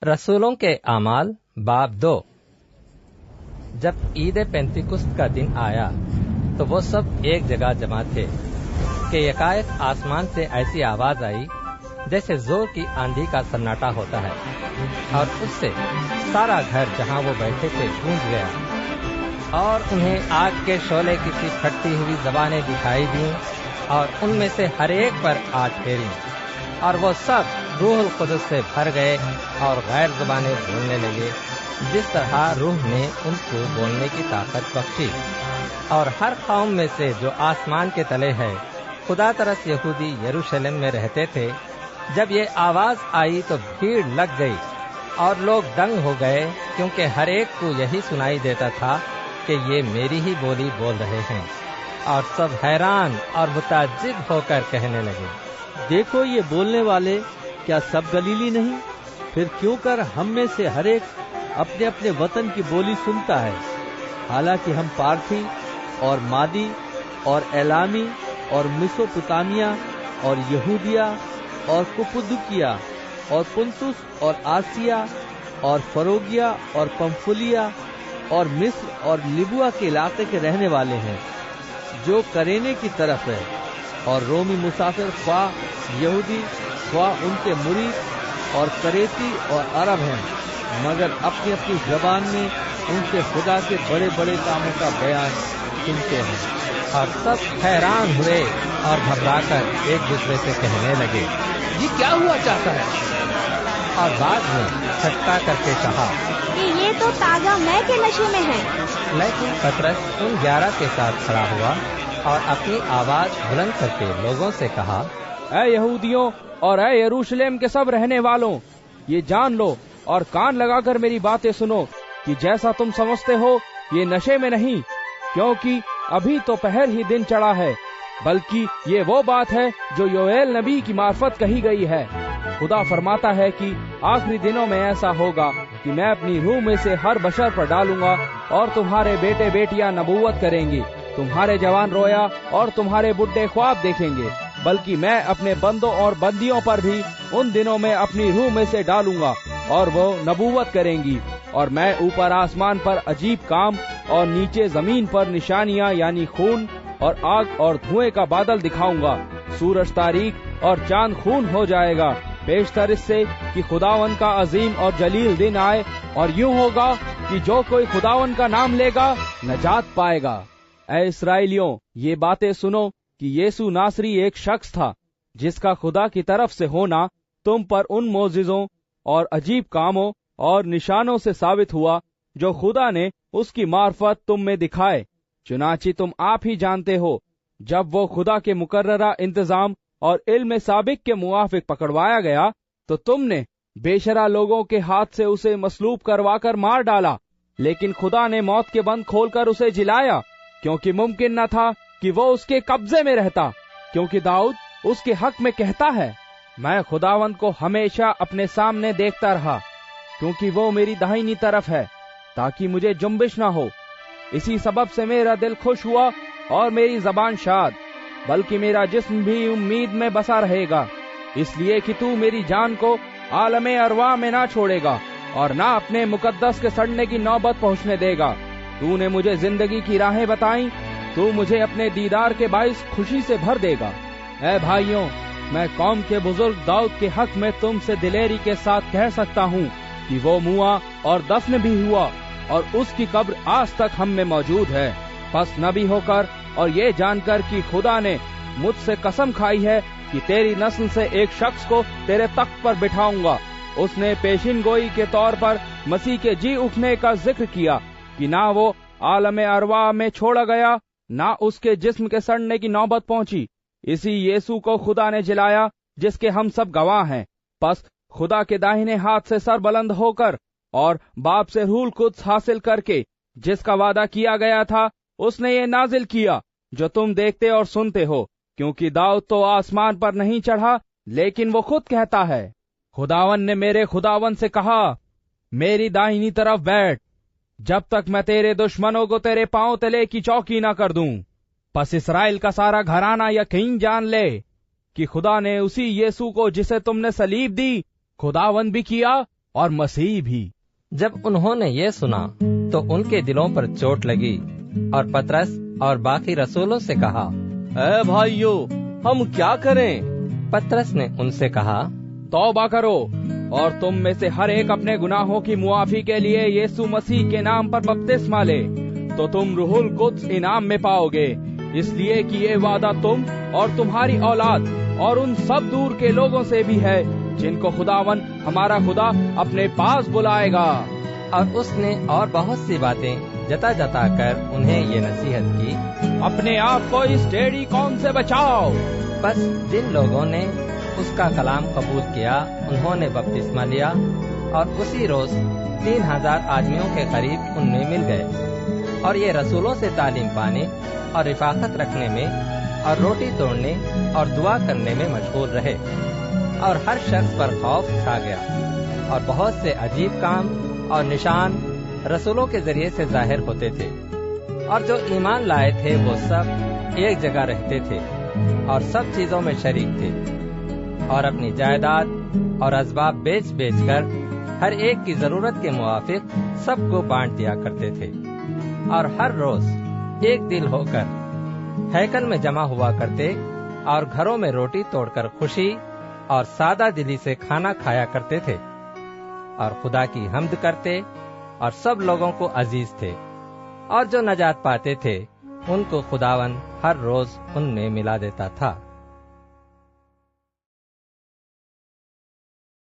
रसूलों के आमाल बाब 2। जब ईद पेंतिकुस्त का दिन आया तो वो सब एक जगह जमा थे कि यकायक आसमान से ऐसी आवाज आई जैसे जोर की आंधी का सन्नाटा होता है, और उससे सारा घर जहां वो बैठे थे गूंज गया, और उन्हें आग के शोले की सी फटती हुई जबानें दिखाई दीं, और उनमें से हर एक पर आ ठहरी, और वो सब रूहुल कुदस से भर गए और गैर ज़बानें बोलने लगे, जिस तरह रूह ने उनको बोलने की ताकत बख्शी। और हर कौम में से जो आसमान के तले है, खुदा तरस यहूदी यरूशलेम में रहते थे, जब ये आवाज आई तो भीड़ लग गई और लोग दंग हो गए, क्योंकि हर एक को यही सुनाई देता था कि ये मेरी ही बोली बोल रहे हैं। और सब हैरान और मुताज्जिब होकर कहने लगे, देखो, ये बोलने वाले क्या सब गलीली नहीं? फिर क्यों कर हम में से हर एक अपने अपने वतन की बोली सुनता है? हालांकि हम पार्थी और मादी और एलामी और मिसोपोटामिया और यहूदिया और कुपुदुकिया और पुंतुस और आसिया और फरोगिया और पंफुलिया और मिस्र और लिबुआ के इलाके के रहने वाले हैं, जो करेने की तरफ है, और रोमी मुसाफिर ख्वाह यहूदी ख्वाह उनके मुरीद और करेती और अरब हैं, मगर अपनी अपनी जबान में उनसे खुदा के बड़े बड़े कामों का बयान सुनते हैं। और सब हैरान हुए और घबराकर एक दूसरे से कहने लगे, ये क्या हुआ चाहता है? और बाद में ठट्ठा करके कहा कि ये तो ताजा मय के नशे में है। लेकिन पतरस उन 11 के साथ खड़ा हुआ और अपनी आवाज बुलंद करके लोगों से कहा, ऐ यहूदियों और ऐ यरूशलेम के सब रहने वालों, ये जान लो और कान लगाकर मेरी बातें सुनो कि जैसा तुम समझते हो ये नशे में नहीं, क्योंकि अभी तो पहर ही दिन चढ़ा है, बल्कि ये वो बात है जो योएल नबी की मार्फत कही गई है। खुदा फरमाता है कि आखिरी दिनों में ऐसा होगा कि मैं अपनी रूह में से हर बशर पर डालूंगा, और तुम्हारे बेटे बेटियां नबूवत करेंगी, तुम्हारे जवान रोया और तुम्हारे बुढ़े ख्वाब देखेंगे, बल्कि मैं अपने बंदों और बंदियों पर भी उन दिनों में अपनी रूह में से डालूंगा और वो नबूवत करेंगी। और मैं ऊपर आसमान पर अजीब काम और नीचे जमीन पर निशानियां यानी खून और आग और धुएं का बादल दिखाऊंगा। सूरज तारीक और चांद खून हो जाएगा, पेशतर इससे कि खुदावन का अजीम और जलील दिन आए, और यूं होगा कि जो कोई खुदावन का नाम लेगा नजात पाएगा। ऐ इस्राएलियों, ये बातें सुनो कि यीशु नासरी एक शख्स था, जिसका खुदा की तरफ से होना तुम पर उन मोजिज़ों और अजीब कामों और निशानों से साबित हुआ जो खुदा ने उसकी मार्फत तुम में दिखाए। चुनाची तुम आप ही जानते हो, जब वो खुदा के मुकर्ररा इंतजाम और इल्म साबिक के मुआफिक पकड़वाया गया, तो तुमने बेशरा लोगों के हाथ से उसे मसलूब करवाकर मार डाला, लेकिन खुदा ने मौत के बंद खोलकर उसे जिलाया, क्योंकि मुमकिन न था कि वो उसके कब्जे में रहता। क्योंकि दाऊद उसके हक में कहता है, मैं खुदावंद को हमेशा अपने सामने देखता रहा, क्योंकि वो मेरी दाहिनी तरफ है, ताकि मुझे जुम्बिश न हो। इसी सबब से मेरा दिल खुश हुआ और मेरी जबान शाद, बल्कि मेरा जिस्म भी उम्मीद में बसा रहेगा, इसलिए कि तू मेरी जान को आलमे अरवा में ना छोड़ेगा और ना अपने मुकद्दस के सड़ने की नौबत पहुंचने देगा। तूने मुझे जिंदगी की राहें बताई, तू मुझे अपने दीदार के बाइस खुशी से भर देगा। ऐ भाइयों, मैं कौम के बुजुर्ग दाऊद के हक में तुमसे दिलेरी के साथ कह सकता हूँ कि वो मुआ और दफन भी हुआ, और उसकी कब्र आज तक हम में मौजूद है। बस नबी होकर और ये जानकर कि खुदा ने मुझसे कसम खाई है कि तेरी नस्ल से एक शख्स को तेरे तख्त पर बिठाऊंगा। उसने पेशिन गोई के तौर पर मसीह के जी उठने का जिक्र किया कि ना वो आलम अरवा में छोड़ा गया, ना उसके जिस्म के सड़ने की नौबत पहुंची। इसी यीशु को खुदा ने जिलाया, जिसके हम सब गवाह हैं। बस खुदा के दाहिने हाथ से सर बुलंद होकर और बाप से रूहुल कुद्स हासिल करके, जिसका वादा किया गया था, उसने ये नाजिल किया जो तुम देखते और सुनते हो। क्योंकि दाऊद तो आसमान पर नहीं चढ़ा, लेकिन वो खुद कहता है, खुदावन ने मेरे खुदावन से कहा, मेरी दाहिनी तरफ बैठ, जब तक मैं तेरे दुश्मनों को तेरे पांव तले की चौकी ना कर दूं। बस इसराइल का सारा घराना यकीन जान ले कि खुदा ने उसी यीशु को जिसे तुमने सलीब दी खुदावंद भी किया, اور مسیح بھی۔ جب انہوں نے یہ سنا تو ان کے دلوں پر چوٹ لگی اور پترس اور باقی رسولوں سے کہا، اے بھائیو، ہم کیا کریں؟ پترس نے ان سے کہا، توبہ کرو اور تم میں سے ہر ایک اپنے گناہوں کی معافی کے لیے یسوع مسیح کے نام پر بپتسمہ لے، تو تم روح القدس انعام میں پاؤ گے، اس لیے کہ یہ وعدہ تم اور تمہاری اولاد اور ان سب دور کے لوگوں سے بھی ہے جن کو خداوند ہمارا خدا اپنے پاس بلائے گا۔ اور اس نے اور بہت سی باتیں جتا جتا کر انہیں یہ نصیحت کی، اپنے آپ کو اس ٹیڑھی قوم سے بچاؤ۔ بس جن لوگوں نے اس کا کلام قبول کیا انہوں نے بپتسمہ لیا، اور اسی روز 3000 آدمیوں کے قریب ان میں مل گئے، اور یہ رسولوں سے تعلیم پانے اور رفاقت رکھنے میں اور روٹی توڑنے اور دعا کرنے میں مشغول رہے، اور ہر شخص پر خوف چھا گیا، اور بہت سے عجیب کام اور نشان رسولوں کے ذریعے سے ظاہر ہوتے تھے، اور جو ایمان لائے تھے وہ سب ایک جگہ رہتے تھے اور سب چیزوں میں شریک تھے، اور اپنی جائیداد اور اسباب بیچ بیچ کر ہر ایک کی ضرورت کے موافق سب کو بانٹ دیا کرتے تھے، اور ہر روز ایک دل ہو کر ہیکل میں جمع ہوا کرتے اور گھروں میں روٹی توڑ کر خوشی اور سادہ دلی سے کھانا کھایا کرتے تھے، اور خدا کی حمد کرتے اور سب لوگوں کو عزیز تھے، اور جو نجات پاتے تھے ان کو خداوند ہر روز ان میں ملا دیتا تھا۔